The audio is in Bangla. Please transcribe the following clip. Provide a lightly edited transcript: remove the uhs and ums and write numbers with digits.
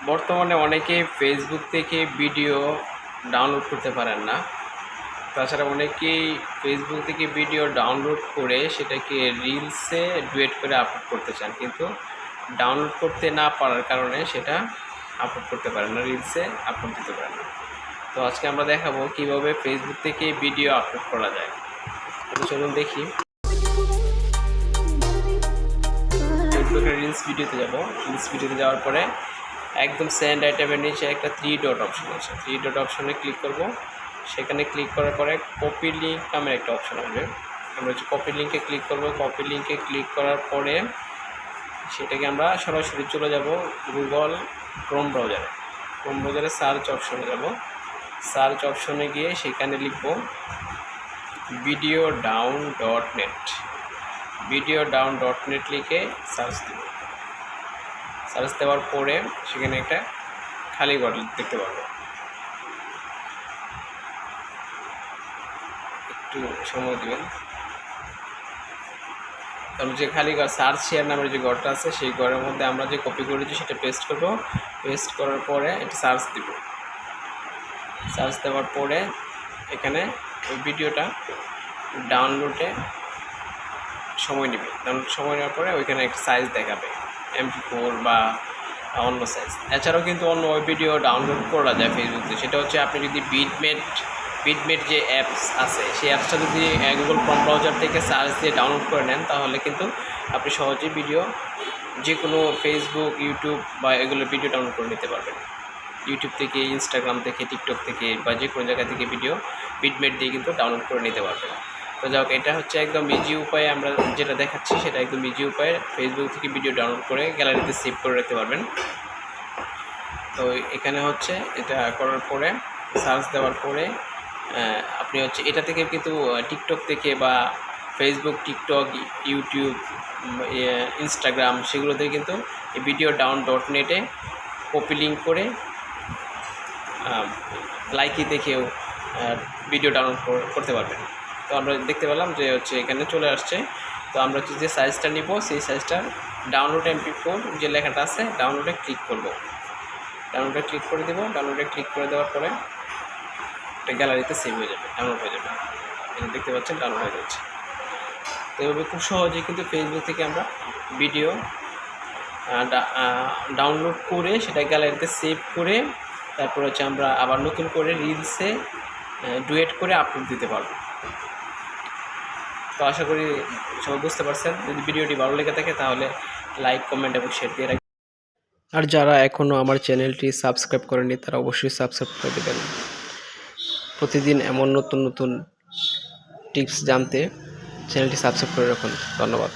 বর্তমানে অনেকেই ফেসবুক থেকে ভিডিও ডাউনলোড করতে পারেন না। তাছাড়া অনেকেই ফেসবুক থেকে ভিডিও ডাউনলোড করে সেটাকে রিলসে ডুয়েট করে আপলোড করতে চান, কিন্তু ডাউনলোড করতে না পারার কারণে সেটা আপলোড করতে পারেন না, রিলসে আপলোড দিতে পারেন না। তো আজকে আমরা দেখাবো কিভাবে ফেসবুক থেকে ভিডিও আপলোড করা যায়। তো চলুন দেখি। ফেসবুকের রিলস ভিডিওতে যাব। রিলস ভিডিওতে যাওয়ার পরে একদম সেন্ড আইটেমের নিচে একটা 3 ডট অপশন আছে। 3 ডট অপশনে ক্লিক করব। সেখানে ক্লিক করার পরে কপি লিঙ্ক নামের একটা অপশন আসবে। আমরা হচ্ছে কপি লিঙ্কে ক্লিক করব। কপি লিঙ্কে ক্লিক করার পরে সেটাকে আমরা সরাসরি চলে যাব গুগল ক্রোম ব্রাউজারে। ক্রোম ব্রাউজারে সার্চ অপশনে যাব। সার্চ অপশনে গিয়ে সেখানে লিখব videodown.net। videodown.net লিখে সার্চ দেব। সার্চ দেওয়ার পরে সেখানে একটা খালি ঘর দেখতে পারবো। একটু সময় দেবেন। তাহলে যে খালি ঘর সার্চ শেয়ার নামের যে ঘরটা আছে সেই ঘরের মধ্যে আমরা যে কপি করেছি সেটা পেস্ট করব। পেস্ট করার পরে এটা সার্চ দিব। সার্চ দেওয়ার পরে এখানে ওই ভিডিওটা ডাউনলোডে সময় নেবে। ডাউনলোড সময় নেওয়ার পরে ওইখানে একটা সাইজ দেখাবে, MP4 বা অন্য সাইজ। এছাড়াও কিন্তু অন্য ওই ভিডিও ডাউনলোড করা যায় ফেসবুকে। সেটা হচ্ছে আপনি যদি বিটমেট যে অ্যাপস আছে সেই অ্যাপসটা যদি গুগল ক্রোম ব্রাউজার থেকে সার্চ দিয়ে ডাউনলোড করে নেন তাহলে কিন্তু আপনি সহজেই ভিডিও যে কোনো ফেসবুক, ইউটিউব বা এগুলো ভিডিও ডাউনলোড করে নিতে পারবেন। ইউটিউব থেকে, ইনস্টাগ্রাম থেকে, টিকটক থেকে বা যে কোনো জায়গা থেকে ভিডিও বিটমেট দিয়ে কিন্তু ডাউনলোড করে নিতে পারবেন। তো যাই হোক, এটা হচ্ছে একদম ইজি উপায়ে আমরা যেটা দেখাচ্ছি সেটা একদম ইজি উপায়ে ফেসবুক থেকে ভিডিও ডাউনলোড করে গ্যালারিতে সেভ করে রাখতে পারবেন। তো এখানে হচ্ছে এটা করার পরে সার্চ দেওয়ার পরে আপনি হচ্ছে এটা থেকে কিন্তু টিকটক থেকে বা ফেসবুক, টিকটক, ইউটিউব, ইনস্টাগ্রাম সেগুলোতে কিন্তু এই videodown.net কপি লিঙ্ক করে লাইকি দেখেও ভিডিও ডাউনলোড করতে পারবেন। তো আমরা দেখতে পেলাম যে হচ্ছে এখানে চলে আসছে। তো আমরা হচ্ছে যে সাইজটা নিব সেই সাইজটা ডাউনলোড MP4 যে লেখাটা আছে ডাউনলোডে ক্লিক করব। ডাউনলোডে ক্লিক করে দেব। ডাউনলোডে ক্লিক করে দেওয়ার পরে এটা গ্যালারিতে সেভ হয়ে যাবে, ডাউনলোড হয়ে যাবে। দেখতে পাচ্ছেন ডাউনলোড হয়ে যাচ্ছে। তো এভাবে খুব সহজেই কিন্তু ফেসবুক থেকে আমরা ভিডিও ডাউনলোড করে সেটা গ্যালারিতে সেভ করে তারপর হচ্ছে আমরা আবার নতুন করে রিলসে ডুয়েট করে আপলোড দিতে পারবো। তো আশা করি সবাই বুঝতে পারছেন। যদি ভিডিওটি ভালো লেগে থাকে তাহলে লাইক, কমেন্ট এবং শেয়ার দিয়ে রাখবেন। আর যারা এখনও আমার চ্যানেলটি সাবস্ক্রাইব করেনি তারা অবশ্যই সাবস্ক্রাইব করে দেবেন। প্রতিদিন এমন নতুন নতুন টিপস জানতে চ্যানেলটি সাবস্ক্রাইব করে রাখুন। ধন্যবাদ।